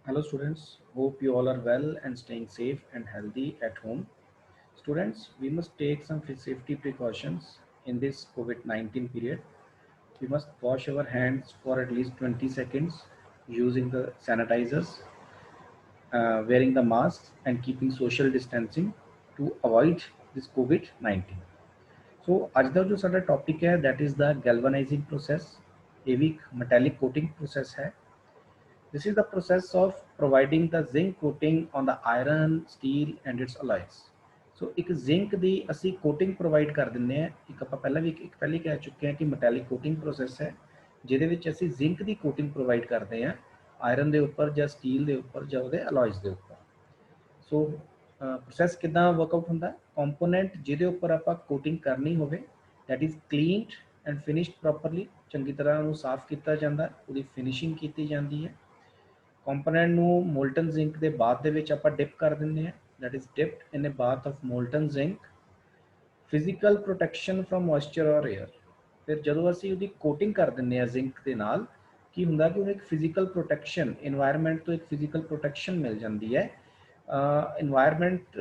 Hello students, hope you all are well and staying safe and healthy at home. Students, we must take some safety precautions in this COVID-19 period. We must wash our hands for at least 20 seconds using the sanitizers, wearing the masks and keeping social distancing to avoid this COVID-19. So ਅੱਜ ਦਾ ਜੋ ਸਾਡਾ topic ਹੈ that is the galvanizing process. ਇਹ ਵੀ ਇੱਕ metallic coating process ਹੈ. This is the process of providing the zinc coating on the iron, steel and its alloys. So ਇੱਕ zinc ਦੀ ਅਸੀਂ coating provide ਕਰ ਦਿੰਦੇ ਹਾਂ। ਇੱਕ ਆਪਾਂ ਪਹਿਲਾਂ ਵੀ ਇੱਕ ਪਹਿਲੇ ਕਹਿ ਚੁੱਕੇ ਹਾਂ ਕਿ metallic coating process ਹੈ ਜਿਹਦੇ ਵਿੱਚ ਅਸੀਂ zinc ਦੀ coating provide ਕਰਦੇ ਹਾਂ ਆਇਰਨ ਦੇ ਉੱਪਰ ਜਾਂ ਸਟੀਲ ਦੇ ਉੱਪਰ ਜਾਂ ਉਹਦੇ alloys ਦੇ ਉੱਪਰ। ਸੋ ਪ੍ਰੋਸੈਸ ਕਿੱਦਾਂ ਵਰਕਆਊਟ ਹੁੰਦਾ ਕੰਪੋਨੈਂਟ ਜਿਹਦੇ ਉੱਪਰ ਆਪਾਂ ਕੋਟਿੰਗ ਕਰਨੀ ਹੋਵੇ that is cleaned and finished properly, ਚੰਗੀ ਤਰ੍ਹਾਂ ਉਹਨੂੰ ਸਾਫ਼ ਕੀਤਾ ਜਾਂਦਾ, ਉਹਦੀ ਫਿਨਿਸ਼ਿੰਗ ਕੀਤੀ ਜਾਂਦੀ ਹੈ। ਕੰਪੋਨੈਂਟ ਨੂੰ ਮੋਲਟਨ ਜ਼ਿੰਕ ਦੇ ਬਾਥ ਦੇ ਵਿੱਚ ਆਪਾਂ ਡਿਪ ਕਰ ਦਿੰਦੇ ਹਾਂ, that is dipped in a bath of molten zinc. Physical protection from moisture ਔਰ 에ਅਰ। ਫਿਰ ਜਦੋਂ ਅਸੀਂ ਉਹਦੀ ਕੋਟਿੰਗ ਕਰ ਦਿੰਦੇ ਹਾਂ ਜ਼ਿੰਕ ਦੇ ਨਾਲ, ਕੀ ਹੁੰਦਾ ਕਿ ਉਹਨੂੰ ਇੱਕ ਫਿਜ਼ੀਕਲ ਪ੍ਰੋਟੈਕਸ਼ਨ, ਇਨਵਾਇਰਨਮੈਂਟ ਤੋਂ ਇੱਕ ਫਿਜ਼ੀਕਲ ਪ੍ਰੋਟੈਕਸ਼ਨ ਮਿਲ ਜਾਂਦੀ ਹੈ। ਇਨਵਾਇਰਨਮੈਂਟ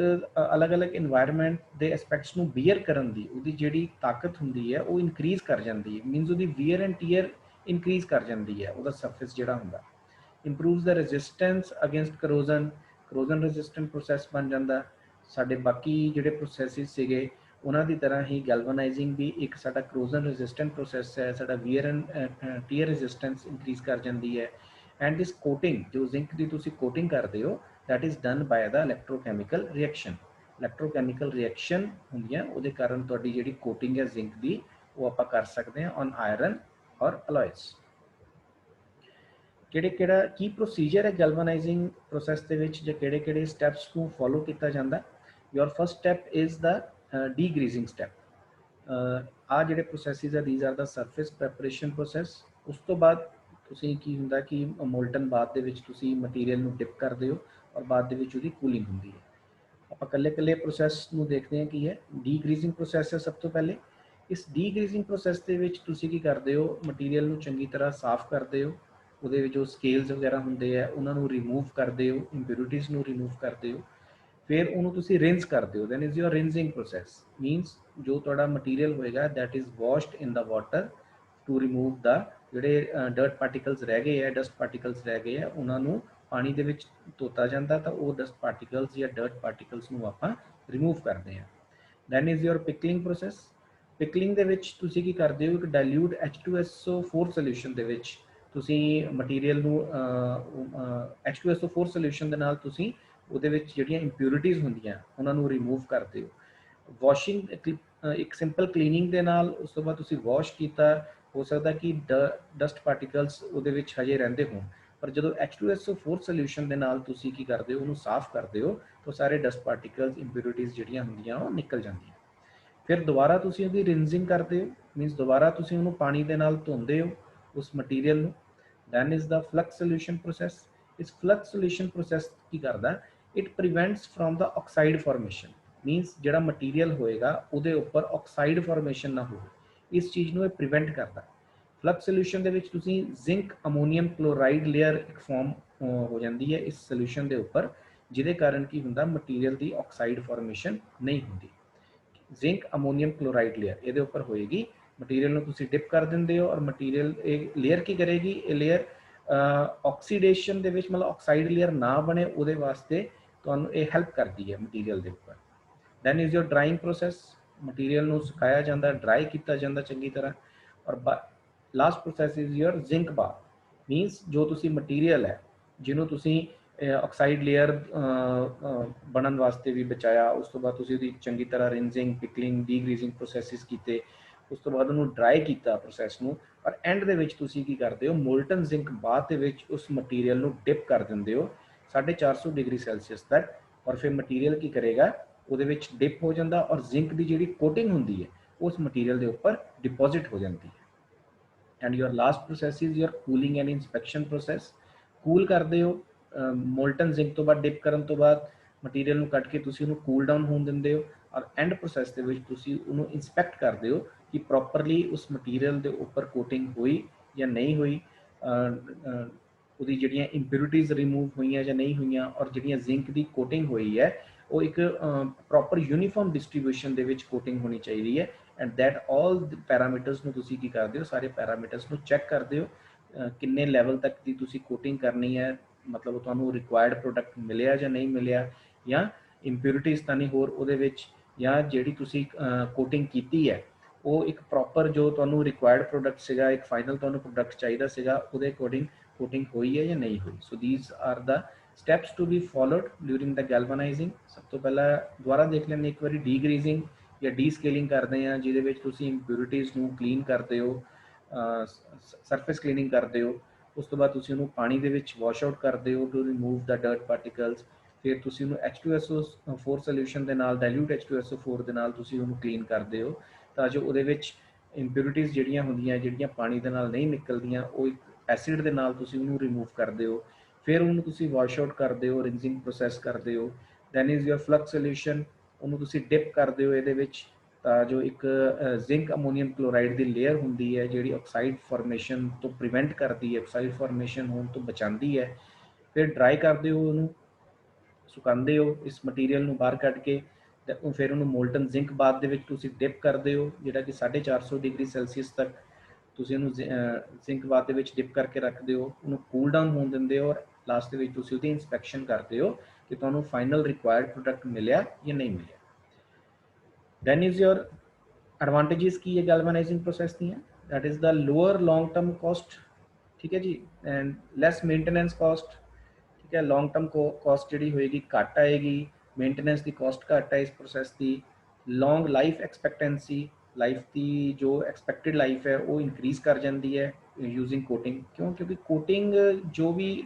ਅਲੱਗ-ਅਲੱਗ ਇਨਵਾਇਰਨਮੈਂਟ ਦੇ ਐਸਪੈਕਟਸ ਨੂੰ ਬੀਅਰ ਕਰਨ ਦੀ ਉਹਦੀ ਜਿਹੜੀ ਤਾਕਤ ਹੁੰਦੀ ਹੈ ਉਹ ਇਨਕਰੀਜ਼ ਕਰ ਜਾਂਦੀ ਹੈ। ਮੀਨਸ ਉਹਦੀ ਵੀਅਰ ਐਂਡ ਟੀਅਰ ਇਨਕਰੀਜ਼ ਕਰ ਜਾਂਦੀ ਹੈ, ਉਹਦਾ ਸਰਫੇਸ ਜਿਹੜਾ ਹੁੰਦਾ। improves the resistance against corrosion resistant process ਬਣ ਜਾਂਦਾ। ਸਾਡੇ ਬਾਕੀ ਜਿਹੜੇ ਪ੍ਰੋਸੈਸਿਸ ਸੀਗੇ ਉਹਨਾਂ ਦੀ ਤਰ੍ਹਾਂ ਹੀ ਗੈਲਵਨਾਈਜ਼ਿੰਗ ਵੀ ਇੱਕ ਸਾਡਾ corrosion resistant process ਹੈ। ਸਾਡਾ wear and tear resistance increase ਕਰ ਜਾਂਦੀ ਹੈ। ਐਂਡ ਦਿਸ ਕੋਟਿੰਗ ਜੋ ਜ਼ਿੰਕ ਦੀ ਤੁਸੀਂ ਕੋਟਿੰਗ ਕਰਦੇ ਹੋ that is done by the electrochemical reaction. electrochemical reaction ਹੁੰਦੀਆਂ ਉਹਦੇ ਕਾਰਨ ਤੁਹਾਡੀ ਜਿਹੜੀ ਕੋਟਿੰਗ ਹੈ ਜ਼ਿੰਕ ਦੀ ਉਹ ਆਪਾਂ ਕਰ ਸਕਦੇ ਹਾਂ ਔਨ ਆਇਰਨ ਔਰ ਅਲੋਇਸ। ਕਿਹੜਾ ਕੀ ਪ੍ਰੋਸੀਜਰ ਹੈ ਗੈਲਵਨਾਈਜ਼ਿੰਗ ਪ੍ਰੋਸੈਸ ਦੇ ਵਿੱਚ ਜਾਂ ਕਿਹੜੇ ਸਟੈਪਸ ਨੂੰ ਫੋਲੋ ਕੀਤਾ ਜਾਂਦਾ। Your first step is the degreasing step. ਆ ਜਿਹੜੇ ਪ੍ਰੋਸੈਸਿਸ ਆ these are the surface preparation process. ਉਸ ਤੋਂ ਬਾਅਦ ਤੁਸੀਂ ਕੀ ਹੁੰਦਾ ਕਿ ਮੋਲਟਨ ਬਾਥ ਦੇ ਵਿੱਚ ਤੁਸੀਂ ਮਟੀਰੀਅਲ ਨੂੰ ਡਿਪ ਕਰਦੇ ਹੋ ਔਰ ਬਾਅਦ ਦੇ ਵਿੱਚ ਉਹਦੀ ਕੂਲਿੰਗ ਹੁੰਦੀ ਹੈ। ਆਪਾਂ ਇਕੱਲੇ ਪ੍ਰੋਸੈਸ ਨੂੰ ਦੇਖਦੇ ਹਾਂ ਕੀ ਹੈ। ਡੀਗਰੀਜ਼ਿੰਗ ਪ੍ਰੋਸੈਸ ਹੈ ਸਭ ਤੋਂ ਪਹਿਲੇ। ਇਸ ਡੀਗਰੀਜ਼ਿੰਗ ਪ੍ਰੋਸੈਸ ਦੇ ਵਿੱਚ ਤੁਸੀਂ ਕੀ ਕਰਦੇ ਹੋ, ਮਟੀਰੀਅਲ ਨੂੰ ਚੰਗੀ ਤਰ੍ਹਾਂ ਸਾਫ਼ ਕਰਦੇ ਹੋ, ਉਹਦੇ ਵਿੱਚ ਜੋ ਸਕੇਲਸ ਵਗੈਰਾ ਹੁੰਦੇ ਆ ਉਹਨਾਂ ਨੂੰ ਰਿਮੂਵ ਕਰਦੇ ਹੋ, ਇੰਪਿਊਰਿਟੀਜ਼ ਨੂੰ ਰਿਮੂਵ ਕਰਦੇ ਹੋ। ਫਿਰ ਉਹਨੂੰ ਤੁਸੀਂ ਰਿੰਸ ਕਰਦੇ ਹੋ, then is your rinsing process. Means ਜੋ ਤੁਹਾਡਾ ਮਟੀਰੀਅਲ ਹੋਏਗਾ that is washed in the water to remove the ਜਿਹੜੇ ਡਰਟ ਪਾਰਟੀਕਲਸ ਰਹਿ ਗਏ ਆ, ਡਸਟ ਪਾਰਟੀਕਲਸ ਰਹਿ ਗਏ ਆ, ਉਹਨਾਂ ਨੂੰ ਪਾਣੀ ਦੇ ਵਿੱਚ ਧੋਤਾ ਜਾਂਦਾ ਤਾਂ ਉਹ ਡਸਟ ਪਾਰਟੀਕਲਸ ਜਾਂ ਡਰਟ ਪਾਰਟੀਕਲਸ ਨੂੰ ਆਪਾਂ ਰਿਮੂਵ ਕਰਦੇ ਹਾਂ। Then is your pickling process. Pickling ਦੇ ਵਿੱਚ ਤੁਸੀਂ ਕੀ ਕਰਦੇ ਹੋ, ਇੱਕ ਡਾਇਲਿਊਟ H2SO4 ਸੋਲਿਊਸ਼ਨ ਦੇ ਵਿੱਚ ਤੁਸੀਂ ਮਟੀਰੀਅਲ ਨੂੰ H2SO4 ਸੋਲਿਊਸ਼ਨ ਦੇ ਨਾਲ ਤੁਸੀਂ ਉਹਦੇ ਵਿੱਚ ਜਿਹੜੀਆਂ ਇੰਪਿਊਰਿਟੀਜ਼ ਹੁੰਦੀਆਂ ਉਹਨਾਂ ਨੂੰ ਰਿਮੂਵ ਕਰਦੇ ਹੋ। ਵਾਸ਼ਿੰਗ ਇੱਕ ਸਿੰਪਲ ਕਲੀਨਿੰਗ ਦੇ ਨਾਲ, ਉਸ ਤੋਂ ਬਾਅਦ ਤੁਸੀਂ ਵਾਸ਼ ਕੀਤਾ, ਹੋ ਸਕਦਾ ਕਿ ਡਸਟ ਪਾਰਟੀਕਲਸ ਉਹਦੇ ਵਿੱਚ ਹਜੇ ਰਹਿੰਦੇ ਹੋਣ, ਪਰ ਜਦੋਂ H2SO4 ਸੋਲਿਊਸ਼ਨ ਦੇ ਨਾਲ ਤੁਸੀਂ ਕੀ ਕਰਦੇ ਹੋ, ਉਹਨੂੰ ਸਾਫ਼ ਕਰਦੇ ਹੋ ਤਾਂ ਸਾਰੇ ਡਸਟ ਪਾਰਟੀਕਲਸ, ਇੰਪਿਊਰਿਟੀਜ਼ ਜਿਹੜੀਆਂ ਹੁੰਦੀਆਂ ਉਹ ਨਿਕਲ ਜਾਂਦੀਆਂ। ਫਿਰ ਦੁਬਾਰਾ ਤੁਸੀਂ ਉਹਦੀ ਰਿੰਸਿੰਗ ਕਰਦੇ ਹੋ, ਮੀਨਸ ਦੁਬਾਰਾ ਤੁਸੀਂ ਉਹਨੂੰ ਪਾਣੀ ਦੇ ਨਾਲ ਧੋਂਦੇ ਹੋ ਉਸ ਮਟੀਰੀਅਲ ਨੂੰ। Then is the flux solution process. ਇਸ ਫਲਕਸ ਸੋਲਿਊਸ਼ਨ ਪ੍ਰੋਸੈਸ ਕੀ ਕਰਦਾ, it prevents from the oxide formation. Means ਜਿਹੜਾ ਮਟੀਰੀਅਲ ਹੋਏਗਾ ਉਹਦੇ ਉੱਪਰ ਆਕਸਾਈਡ ਫਾਰਮੇਸ਼ਨ ਨਾ ਹੋਵੇ, ਇਸ ਚੀਜ਼ ਨੂੰ ਇਹ ਪ੍ਰੀਵੈਂਟ ਕਰਦਾ। ਫਲਕਸ ਸੋਲਿਊਸ਼ਨ ਦੇ ਵਿੱਚ ਤੁਸੀਂ ਜ਼ਿੰਕ ਅਮੋਨੀਅਮ ਕਲੋਰਾਈਡ ਲੇਅਰ ਇੱਕ ਫਾਰਮ ਹੋ ਜਾਂਦੀ ਹੈ ਇਸ ਸੋਲਿਊਸ਼ਨ ਦੇ ਉੱਪਰ, ਜਿਹਦੇ ਕਾਰਨ ਕੀ ਹੁੰਦਾ, ਮਟੀਰੀਅਲ ਦੀ ਆਕਸਾਈਡ ਫਾਰਮੇਸ਼ਨ ਨਹੀਂ ਹੁੰਦੀ। ਜ਼ਿੰਕ ਅਮੋਨੀਅਮ ਕਲੋਰਾਈਡ ਲੇਅਰ ਇਹਦੇ ਉੱਪਰ ਹੋਏਗੀ, ਮਟੀਰੀਅਲ ਨੂੰ ਤੁਸੀਂ ਡਿਪ ਕਰ ਦਿੰਦੇ ਹੋ ਔਰ ਮਟੀਰੀਅਲ ਇਹ ਲੇਅਰ ਕੀ ਕਰੇਗੀ, ਇਹ ਲੇਅਰ ਆਕਸੀਡੇਸ਼ਨ ਦੇ ਵਿੱਚ ਮਤਲਬ ਆਕਸਾਈਡ ਲੇਅਰ ਨਾ ਬਣੇ ਉਹਦੇ ਵਾਸਤੇ ਤੁਹਾਨੂੰ ਇਹ ਹੈਲਪ ਕਰਦੀ ਹੈ ਮਟੀਰੀਅਲ ਦੇ ਉੱਪਰ। Then is your drying process. Material ਨੂੰ ਸੁਕਾਇਆ ਜਾਂਦਾ, ਡਰਾਈ ਕੀਤਾ ਜਾਂਦਾ ਚੰਗੀ ਤਰ੍ਹਾਂ। ਔਰ last process is your zinc bath. Means ਜੋ ਤੁਸੀਂ ਮਟੀਰੀਅਲ ਹੈ ਜਿਹਨੂੰ ਤੁਸੀਂ ਆਕਸਾਈਡ ਲੇਅਰ ਬਣਨ ਵਾਸਤੇ ਵੀ ਬਚਾਇਆ, ਉਸ ਤੋਂ ਬਾਅਦ ਤੁਸੀਂ ਉਹਦੀ ਚੰਗੀ ਤਰ੍ਹਾਂ ਰਿੰਸਿੰਗ, ਪਿਕਲਿੰਗ, ਡੀਗਰੀਜ਼ਿੰਗ ਪ੍ਰੋਸੈਸਿਸ ਕੀਤੇ, ਉਸ ਤੋਂ ਬਾਅਦ ਉਹਨੂੰ ਡਰਾਈ ਕੀਤਾ ਪ੍ਰੋਸੈਸ ਨੂੰ, ਔਰ ਐਂਡ ਦੇ ਵਿੱਚ ਤੁਸੀਂ ਕੀ ਕਰਦੇ ਹੋ, ਮੋਲਟਨ ਜ਼ਿੰਕ ਬਾਥ ਦੇ ਵਿੱਚ ਉਸ ਮਟੀਰੀਅਲ ਨੂੰ ਡਿਪ ਕਰ ਦਿੰਦੇ ਹੋ 450 ਡਿਗਰੀ ਸੈਲਸੀਅਸ ਤੱਕ। ਔਰ ਫਿਰ ਮਟੀਰੀਅਲ ਕੀ ਕਰੇਗਾ, ਉਹਦੇ ਵਿੱਚ ਡਿਪ ਹੋ ਜਾਂਦਾ ਔਰ ਜ਼ਿੰਕ ਦੀ ਜਿਹੜੀ ਕੋਟਿੰਗ ਹੁੰਦੀ ਹੈ ਉਸ ਮਟੀਰੀਅਲ ਦੇ ਉੱਪਰ ਡਿਪੋਜ਼ਿਟ ਹੋ ਜਾਂਦੀ ਹੈ। And your last process is your cooling and inspection process. Cool ਕਰਦੇ ਹੋ, ਮੋਲਟਨ ਜ਼ਿੰਕ ਤੋਂ ਬਾਅਦ ਡਿਪ ਕਰਨ ਤੋਂ ਬਾਅਦ ਮਟੀਰੀਅਲ ਨੂੰ ਕੱਢ ਕੇ ਤੁਸੀਂ ਉਹਨੂੰ ਕੂਲ ਡਾਊਨ ਹੋਣ ਦਿੰਦੇ ਹੋ, ਔਰ ਐਂਡ ਪ੍ਰੋਸੈਸ ਦੇ ਵਿੱਚ ਤੁਸੀਂ ਉਹਨੂੰ ਇਨਸਪੈਕਟ ਕਰਦੇ ਹੋ ਕਿ ਪ੍ਰੋਪਰਲੀ ਉਸ ਮਟੀਰੀਅਲ ਦੇ ਉੱਪਰ ਕੋਟਿੰਗ ਹੋਈ ਜਾਂ ਨਹੀਂ ਹੋਈ। ਉਹਦੀ ਜਿਹੜੀਆਂ ਇੰਪਿਊਰਿਟੀਜ਼ ਰਿਮੂਵ ਹੋਈਆਂ ਜਾਂ ਨਹੀਂ ਹੋਈਆਂ, ਔਰ ਜਿਹੜੀਆਂ ਜ਼ਿੰਕ ਦੀ ਕੋਟਿੰਗ ਹੋਈ ਹੈ ਉਹ ਇੱਕ ਪ੍ਰੋਪਰ ਯੂਨੀਫਾਰਮ ਡਿਸਟ੍ਰੀਬਿਊਸ਼ਨ ਦੇ ਵਿੱਚ ਕੋਟਿੰਗ ਹੋਣੀ ਚਾਹੀਦੀ ਹੈ। ਐਂਡ ਦੈਟ ਆਲ ਪੈਰਾਮੀਟਰਸ ਨੂੰ ਤੁਸੀਂ ਕੀ ਕਰਦੇ ਹੋ, ਸਾਰੇ ਪੈਰਾਮੀਟਰਸ ਨੂੰ ਚੈੱਕ ਕਰਦੇ ਹੋ, ਕਿੰਨੇ ਲੈਵਲ ਤੱਕ ਦੀ ਤੁਸੀਂ ਕੋਟਿੰਗ ਕਰਨੀ ਹੈ, ਮਤਲਬ ਤੁਹਾਨੂੰ ਰਿਕੁਆਇਰਡ ਪ੍ਰੋਡਕਟ ਮਿਲਿਆ ਜਾਂ ਨਹੀਂ ਮਿਲਿਆ, ਜਾਂ ਇੰਪਿਊਰਿਟੀਜ਼ ਤਾਂ ਨਹੀਂ ਹੋਰ ਉਹਦੇ ਵਿੱਚ, ਜਾਂ ਜਿਹੜੀ ਤੁਸੀਂ ਕੋਟਿੰਗ ਕੀਤੀ ਹੈ ਉਹ ਇੱਕ ਪ੍ਰੋਪਰ ਜੋ ਤੁਹਾਨੂੰ ਰਿਕੁਆਇਰਡ ਪ੍ਰੋਡਕਟ ਸੀਗਾ, ਇੱਕ ਫਾਈਨਲ ਤੁਹਾਨੂੰ ਪ੍ਰੋਡਕਟ ਚਾਹੀਦਾ ਸੀਗਾ, ਉਹਦੇ ਅਕੋਰਡਿੰਗ ਕੋਟਿੰਗ ਹੋਈ ਹੈ ਜਾਂ ਨਹੀਂ ਹੋਈ। So these are the steps to be followed during the galvanizing. ਸਭ ਤੋਂ ਪਹਿਲਾਂ ਦੁਬਾਰਾ ਦੇਖ ਲੈਂਦੇ ਇੱਕ ਵਾਰੀ ਡੀਗਰੀਜ਼ਿੰਗ ਜਾਂ ਡੀ ਸਕੇਲਿੰਗ ਕਰਦੇ ਹਾਂ, ਜਿਹਦੇ ਵਿੱਚ ਤੁਸੀਂ ਇੰਪਿਊਰਿਟੀਜ਼ ਨੂੰ ਕਲੀਨ ਕਰਦੇ ਹੋ, ਸਰਫੇਸ ਕਲੀਨਿੰਗ ਕਰਦੇ ਹੋ। ਉਸ ਤੋਂ ਬਾਅਦ ਤੁਸੀਂ ਉਹਨੂੰ ਪਾਣੀ ਦੇ ਵਿੱਚ ਵਾਸ਼ ਆਊਟ ਕਰਦੇ ਹੋ to remove the dirt particles. ਫਿਰ ਤੁਸੀਂ ਉਹਨੂੰ H2SO4 ਸੋਲਿਊਸ਼ਨ ਦੇ ਨਾਲ, ਡਾਇਲੂਟ H2SO4 ਦੇ ਨਾਲ ਤੁਸੀਂ ਉਹਨੂੰ ਕਲੀਨ ਕਰਦੇ ਹੋ, ਤਾਂ ਜੋ ਉਹਦੇ ਵਿੱਚ ਇੰਪਿਊਰਿਟੀਜ਼ ਜਿਹੜੀਆਂ ਹੁੰਦੀਆਂ, ਜਿਹੜੀਆਂ ਪਾਣੀ ਦੇ ਨਾਲ ਨਹੀਂ ਨਿਕਲਦੀਆਂ, ਉਹ ਇੱਕ ਐਸਿਡ ਦੇ ਨਾਲ ਤੁਸੀਂ ਉਹਨੂੰ ਰਿਮੂਵ ਕਰਦੇ ਹੋ। ਫਿਰ ਉਹਨੂੰ ਤੁਸੀਂ ਵਾਸ਼ ਆਊਟ ਕਰਦੇ ਹੋ, ਰਿੰਸਿੰਗ ਪ੍ਰੋਸੈਸ ਕਰਦੇ ਹੋ। Then is your flux solution, ਉਹਨੂੰ ਤੁਸੀਂ ਡਿਪ ਕਰਦੇ ਹੋ ਇਹਦੇ ਵਿੱਚ, ਤਾਂ ਜੋ ਇੱਕ ਜ਼ਿੰਕ ਅਮੋਨੀਅਮ ਕਲੋਰਾਈਡ ਦੀ ਲੇਅਰ ਹੁੰਦੀ ਹੈ ਜਿਹੜੀ ਆਕਸਾਈਡ ਫਾਰਮੇਸ਼ਨ ਤੋਂ ਪ੍ਰੀਵੈਂਟ ਕਰਦੀ ਹੈ, ਆਕਸਾਈਡ ਫਾਰਮੇਸ਼ਨ ਹੋਣ ਤੋਂ ਬਚਾਉਂਦੀ ਹੈ। ਫਿਰ ਡਰਾਈ ਕਰਦੇ ਹੋ, ਉਹਨੂੰ ਸੁਕਾਉਂਦੇ ਹੋ ਇਸ ਮਟੀਰੀਅਲ ਨੂੰ ਬਾਹਰ ਕੱਢ ਕੇ, ਤੇ ਫਿਰ ਉਹਨੂੰ ਮੋਲਟਨ ਜ਼ਿੰਕ ਬਾਥ ਦੇ ਵਿੱਚ ਤੁਸੀਂ ਡਿਪ ਕਰਦੇ ਹੋ, ਜਿਹੜਾ ਕਿ 450 ਡਿਗਰੀ ਸੈਲਸੀਅਸ ਤੱਕ ਤੁਸੀਂ ਉਹਨੂੰ ਜ਼ਿੰਕ ਬਾਥ ਦੇ ਵਿੱਚ ਡਿਪ ਕਰਕੇ ਰੱਖਦੇ ਹੋ, ਉਹਨੂੰ ਕੂਲ ਡਾਊਨ ਹੋਣ ਦਿੰਦੇ ਹੋ, ਔਰ ਲਾਸਟ ਦੇ ਵਿੱਚ ਤੁਸੀਂ ਉਹਦੀ ਇੰਸਪੈਕਸ਼ਨ ਕਰਦੇ ਹੋ ਕਿ ਤੁਹਾਨੂੰ ਫਾਈਨਲ ਰਿਕੁਆਇਰਡ ਪ੍ਰੋਡਕਟ ਮਿਲਿਆ ਜਾਂ ਨਹੀਂ ਮਿਲਿਆ। ਦੈਨ ਇਜ਼ ਯੋਰ ਐਡਵਾਂਟੇजेस ਕੀ ਹੈ ਗੈਲਵਨਾਈਜ਼ਿੰਗ ਪ੍ਰੋਸੈਸ ਦੀਆਂ, that is the lower long term cost, ਠੀਕ ਹੈ ਜੀ, ਐਂਡ ਲੈਸ ਮੇਨਟੇਨੈਂਸ ਕੋਸਟ, ਠੀਕ ਹੈ। ਲੌਂਗ ਟਰਮ ਕੋਸਟ ਜਿਹੜੀ ਹੋਏਗੀ ਘੱਟ ਆਏਗੀ, ਮੇਨਟੇਨੈਂਸ ਦੀ ਕੋਸਟ ਘੱਟ ਹੈ ਇਸ ਪ੍ਰੋਸੈਸ ਦੀ। ਲੌਂਗ ਲਾਈਫ ਐਕਸਪੈਕਟੈਂਸੀ, ਲਾਈਫ ਦੀ ਜੋ ਐਕਸਪੈਕਟਡ ਲਾਈਫ ਹੈ ਉਹ ਇਨਕਰੀਜ਼ ਕਰ ਜਾਂਦੀ ਹੈ ਯੂਜ਼ਿੰਗ ਕੋਟਿੰਗ। ਕਿਉਂ? ਕਿਉਂਕਿ ਕੋਟਿੰਗ ਜੋ ਵੀ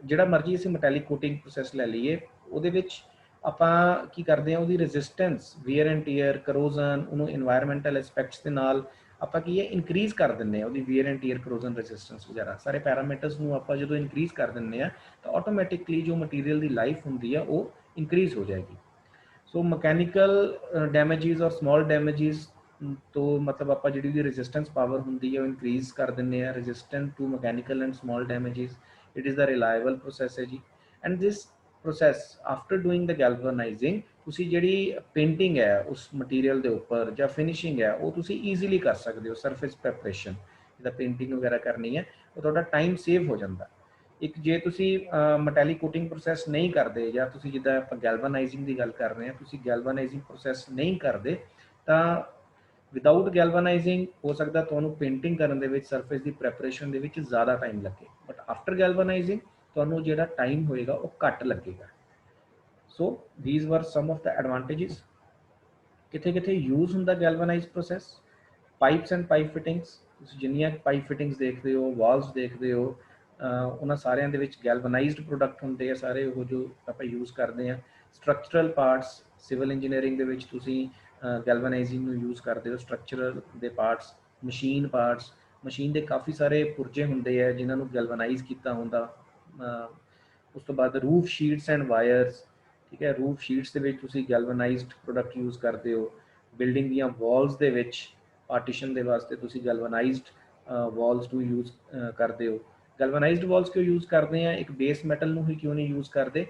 ਜਿਹੜਾ ਮਰਜ਼ੀ ਅਸੀਂ ਮੈਟੈਲਿਕ ਕੋਟਿੰਗ ਪ੍ਰੋਸੈਸ ਲੈ ਲਈਏ, ਉਹਦੇ ਵਿੱਚ ਆਪਾਂ ਕੀ ਕਰਦੇ ਹਾਂ, ਉਹਦੀ ਰੈਜ਼ਿਸਟੈਂਸ, ਵੀਅਰ ਐਂਡ ਟੀਅਰ, ਕਰੋਜ਼ਨ, ਉਹਨੂੰ ਇਨਵਾਇਰਮੈਂਟਲ ਐਸਪੈਕਟਸ ਦੇ ਨਾਲ ਆਪਾਂ ਕੀ ਹੈ ਇਨਕਰੀਜ਼ ਕਰ ਦਿੰਦੇ ਹਾਂ, ਉਹਦੀ ਵੀਅਰ ਐਂਡ ਟੀਅਰ, ਕਰੋਜ਼ਨ, ਰੈਜ਼ਿਸਟੈਂਸ ਵਗੈਰਾ ਸਾਰੇ ਪੈਰਾਮੀਟਰਸ ਨੂੰ ਆਪਾਂ ਜਦੋਂ ਇਨਕਰੀਜ਼ ਕਰ ਦਿੰਦੇ ਹਾਂ ਤਾਂ ਆਟੋਮੈਟਿਕਲੀ ਜੋ ਮਟੀਰੀਅਲ ਦੀ ਲਾਈਫ ਹੁੰਦੀ ਆ ਉਹ ਇਨਕਰੀਜ਼ ਹੋ ਜਾਏਗੀ। ਸੋ ਮਕੈਨੀਕਲ ਡੈਮੇजेस ਔਰ ਸਮਾਲ ਡੈਮੇजेस ਤੋਂ ਮਤਲਬ ਆਪਾਂ ਜਿਹੜੀ ਉਹਦੀ ਰੈਜ਼ਿਸਟੈਂਸ ਪਾਵਰ ਹੁੰਦੀ ਹੈ ਉਹ ਇਨਕਰੀਜ਼ ਕਰ ਦਿੰਦੇ ਹਾਂ, resistant to mechanical and small damages. It is the reliable process ਹੈ ਜੀ। And this process after doing the galvanizing, ਤੁਸੀਂ ਜਿਹੜੀ ਪੇਂਟਿੰਗ ਹੈ ਉਸ ਮਟੀਰੀਅਲ ਦੇ ਉੱਪਰ ਜਾਂ ਫਿਨਿਸ਼ਿੰਗ ਹੈ ਉਹ ਤੁਸੀਂ ਈਜ਼ੀਲੀ ਕਰ ਸਕਦੇ ਹੋ। ਸਰਫੇਸ ਪ੍ਰੈਪਰੇਸ਼ਨ ਜਿੱਦਾਂ ਪੇਂਟਿੰਗ ਵਗੈਰਾ ਕਰਨੀ ਹੈ ਉਹ ਤੁਹਾਡਾ ਟਾਈਮ ਸੇਵ ਹੋ ਜਾਂਦਾ। ਇੱਕ ਜੇ ਤੁਸੀਂ ਮੈਟੈਲਿਕ ਕੋਟਿੰਗ ਪ੍ਰੋਸੈਸ ਨਹੀਂ ਕਰਦੇ, ਜਾਂ ਤੁਸੀਂ ਜਿੱਦਾਂ ਆਪਾਂ ਗੈਲਵਨਾਈਜ਼ਿੰਗ ਦੀ ਗੱਲ ਕਰ ਰਹੇ ਹਾਂ, ਤੁਸੀਂ ਗੈਲਵਨਾਈਜ਼ਿੰਗ ਪ੍ਰੋਸੈਸ ਨਹੀਂ ਕਰਦੇ ਤਾਂ ਵਿਦਾਊਟ ਗੈਲਵਨਾਈਜ਼ਿੰਗ ਹੋ ਸਕਦਾ ਤੁਹਾਨੂੰ ਪੇਂਟਿੰਗ ਕਰਨ ਦੇ ਵਿੱਚ, ਸਰਫੇਸ ਦੀ ਪ੍ਰੈਪਰੇਸ਼ਨ ਦੇ ਵਿੱਚ ਜ਼ਿਆਦਾ ਟਾਈਮ ਲੱਗੇ, ਬਟ ਆਫਟਰ ਗੈਲਵਨਾਈਜ਼ਿੰਗ ਤੁਹਾਨੂੰ ਜਿਹੜਾ ਟਾਈਮ ਹੋਏਗਾ ਉਹ ਘੱਟ ਲੱਗੇਗਾ। ਸੋ ਥੀਸ ਵਰ ਸਮ ਆਫ ਦ ਐਡਵਾਂਟੇजेस। ਕਿੱਥੇ ਕਿੱਥੇ ਯੂਜ਼ ਹੁੰਦਾ galvanize process? Pipes and pipe fittings, ਤੁਸੀਂ ਜਿੰਨੀਆਂ ਪਾਈਪ ਫਿਟਿੰਗਸ ਦੇਖਦੇ ਹੋ, ਵਾਲਸ ਦੇਖਦੇ ਹੋ, ਉਹਨਾਂ ਸਾਰਿਆਂ ਦੇ ਵਿੱਚ ਗੈਲਵਨਾਈਜ਼ਡ ਪ੍ਰੋਡਕਟ ਹੁੰਦੇ ਆ ਸਾਰੇ ਉਹ ਜੋ ਆਪਾਂ ਯੂਜ਼ ਕਰਦੇ ਹਾਂ। ਸਟਰਕਚਰਲ ਪਾਰਟਸ, ਸਿਵਲ ਇੰਜੀਨੀਅਰਿੰਗ ਦੇ ਵਿੱਚ ਤੁਸੀਂ ਗੈਲਵਨਾਈਜ਼ਿੰਗ ਨੂੰ ਯੂਜ਼ ਕਰਦੇ ਹੋ, ਸਟਰਕਚਰਲ ਦੇ ਪਾਰਟਸ, ਮਸ਼ੀਨ ਪਾਰਟਸ, ਮਸ਼ੀਨ ਦੇ ਕਾਫੀ ਸਾਰੇ ਪੁਰਜੇ ਹੁੰਦੇ ਆ ਜਿਨ੍ਹਾਂ ਨੂੰ ਗੈਲਵਨਾਈਜ਼ ਕੀਤਾ ਹੁੰਦਾ। ਉਸ ਤੋਂ ਬਾਅਦ ਰੂਫ ਸ਼ੀਟਸ ਐਂਡ ਵਾਇਰਸ, ਠੀਕ ਹੈ, ਰੂਫ ਸ਼ੀਟਸ ਦੇ ਵਿੱਚ ਤੁਸੀਂ ਗੈਲਵਨਾਈਜ਼ਡ ਪ੍ਰੋਡਕਟ ਯੂਜ਼ ਕਰਦੇ ਹੋ। ਬਿਲਡਿੰਗ ਦੀਆਂ ਵਾਲਸ ਦੇ ਵਿੱਚ ਪਾਰਟੀਸ਼ਨ ਦੇ ਵਾਸਤੇ ਤੁਸੀਂ ਗੈਲਵਨਾਈਜ਼ਡ ਵਾਲਸ ਨੂੰ ਯੂਜ਼ ਕਰਦੇ ਹੋ। ਗੈਲਵਨਾਈਜ਼ਡ ਵਾਲਸ ਕਿਉਂ ਯੂਜ਼ ਕਰਦੇ ਆ? ਇੱਕ ਬੇਸ ਮੈਟਲ ਨੂੰ ਹੀ ਕਿਉਂ ਨਹੀਂ ਯੂਜ਼ ਕਰਦੇ?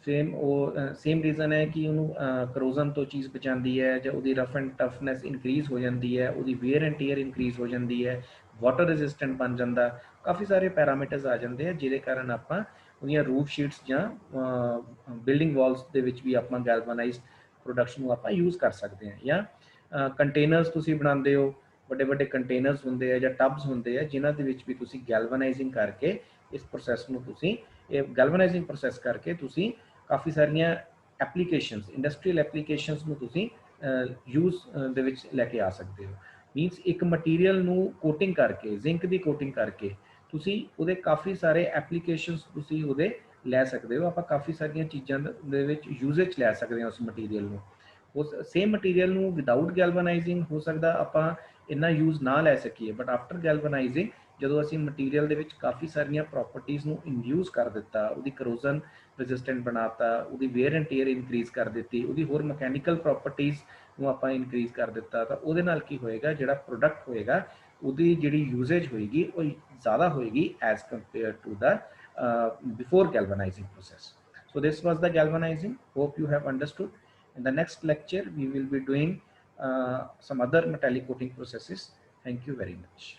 ਸੇਮ ਰੀਜ਼ਨ ਹੈ ਕਿ ਉਹਨੂੰ ਕਰੋਜ਼ਨ ਤੋਂ ਚੀਜ਼ ਬਚਾਉਂਦੀ ਹੈ, ਜਾਂ ਉਹਦੀ ਰਫ ਐਂਡ ਟਫਨੈਸ ਇਨਕਰੀਜ਼ ਹੋ ਜਾਂਦੀ ਹੈ, ਉਹਦੀ ਵੀਅਰ ਐਂਡ ਟੀਅਰ ਇਨਕਰੀਜ਼ ਹੋ ਜਾਂਦੀ ਹੈ, ਵਾਟਰ ਰੈਜ਼ਿਸਟੈਂਟ ਬਣ ਜਾਂਦਾ। ਕਾਫੀ ਸਾਰੇ ਪੈਰਾਮੀਟਰਸ ਆ ਜਾਂਦੇ ਆ ਜਿਹਦੇ ਕਾਰਨ ਆਪਾਂ ਉਹਦੀਆਂ ਰੂਫ ਸ਼ੀਟਸ ਜਾਂ ਬਿਲਡਿੰਗ ਵਾਲਸ ਦੇ ਵਿੱਚ ਵੀ ਆਪਾਂ ਗੈਲਵਨਾਈਜ਼ਡ ਪ੍ਰੋਡਕਟਸ ਨੂੰ ਆਪਾਂ ਯੂਜ਼ ਕਰ ਸਕਦੇ ਹਾਂ। ਜਾਂ ਕੰਟੇਨਰਸ ਤੁਸੀਂ ਬਣਾਉਂਦੇ ਹੋ, ਵੱਡੇ ਵੱਡੇ ਕੰਟੇਨਰਸ ਹੁੰਦੇ ਆ ਜਾਂ ਟਬਸ ਹੁੰਦੇ ਆ ਜਿਨ੍ਹਾਂ ਦੇ ਵਿੱਚ ਵੀ ਤੁਸੀਂ ਗੈਲਵਨਾਈਜ਼ਿੰਗ ਕਰਕੇ ਇਸ ਪ੍ਰੋਸੈਸ ਨੂੰ ਤੁਸੀਂ ਇਹ ਗੈਲਵਨਾਈਜ਼ਿੰਗ ਪ੍ਰੋਸੈਸ ਕਰਕੇ ਤੁਸੀਂ ਕਾਫੀ ਸਾਰੀਆਂ ਐਪਲੀਕੇਸ਼ਨਸ, ਇੰਡਸਟਰੀਅਲ ਐਪਲੀਕੇਸ਼ਨਸ ਨੂੰ ਤੁਸੀਂ ਯੂਜ਼ ਦੇ ਵਿੱਚ ਲੈ ਕੇ ਆ ਸਕਦੇ ਹੋ। ਮੀਨਸ ਇੱਕ ਮਟੀਰੀਅਲ ਨੂੰ ਕੋਟਿੰਗ ਕਰਕੇ, ਜ਼ਿੰਕ ਦੀ ਕੋਟਿੰਗ ਕਰਕੇ ਤੁਸੀਂ ਉਹਦੇ ਕਾਫੀ ਸਾਰੇ ਐਪਲੀਕੇਸ਼ਨਸ ਤੁਸੀਂ ਉਹਦੇ ਲੈ ਸਕਦੇ ਹੋ। ਆਪਾਂ ਕਾਫੀ ਸਾਰੀਆਂ ਚੀਜ਼ਾਂ ਦੇ ਵਿੱਚ ਯੂਜ਼ੇਜ ਲੈ ਸਕਦੇ ਹਾਂ ਉਸ ਮਟੀਰੀਅਲ ਨੂੰ। ਉਸ ਸੇਮ ਮਟੀਰੀਅਲ ਨੂੰ ਵਿਦਾਊਟ ਗੈਲਵਨਾਈਜ਼ਿੰਗ ਹੋ ਸਕਦਾ ਆਪਾਂ ਇੰਨਾ ਯੂਜ਼ ਨਾ ਲੈ ਸਕੀਏ, ਬਟ ਆਫਟਰ ਗੈਲਵਨਾਈਜ਼ਿੰਗ ਜਦੋਂ ਅਸੀਂ ਮਟੀਰੀਅਲ ਦੇ ਵਿੱਚ ਕਾਫੀ ਸਾਰੀਆਂ ਪ੍ਰੋਪਰਟੀਜ਼ ਨੂੰ ਇੰਡਿਊਸ ਕਰ ਦਿੱਤਾ, ਉਹਦੀ ਕਰੋਜ਼ਨ ਰੈਜ਼ਿਸਟੈਂਟ ਬਣਾਤਾ, ਉਹਦੀ ਵੀਅਰ ਐਂਡ ਟੀਅਰ ਇਨਕਰੀਜ਼ ਕਰ ਦਿੱਤੀ, ਉਹਦੀ ਹੋਰ ਮਕੈਨੀਕਲ ਪ੍ਰੋਪਰਟੀਜ਼ ਨੂੰ ਆਪਾਂ ਇਨਕਰੀਜ਼ ਕਰ ਦਿੱਤਾ, ਤਾਂ ਉਹਦੇ ਨਾਲ ਕੀ ਹੋਏਗਾ, ਜਿਹੜਾ ਪ੍ਰੋਡਕਟ ਹੋਏਗਾ ਉਹਦੀ ਜਿਹੜੀ ਯੂਜ਼ੇਜ ਹੋਏਗੀ ਉਹ ਜ਼ਿਆਦਾ ਹੋਏਗੀ as compare to the before galvanizing process. So this was the galvanizing. Hope you have understood. In the next lecture we will be doing some other metallic coating processes. Thank you very much.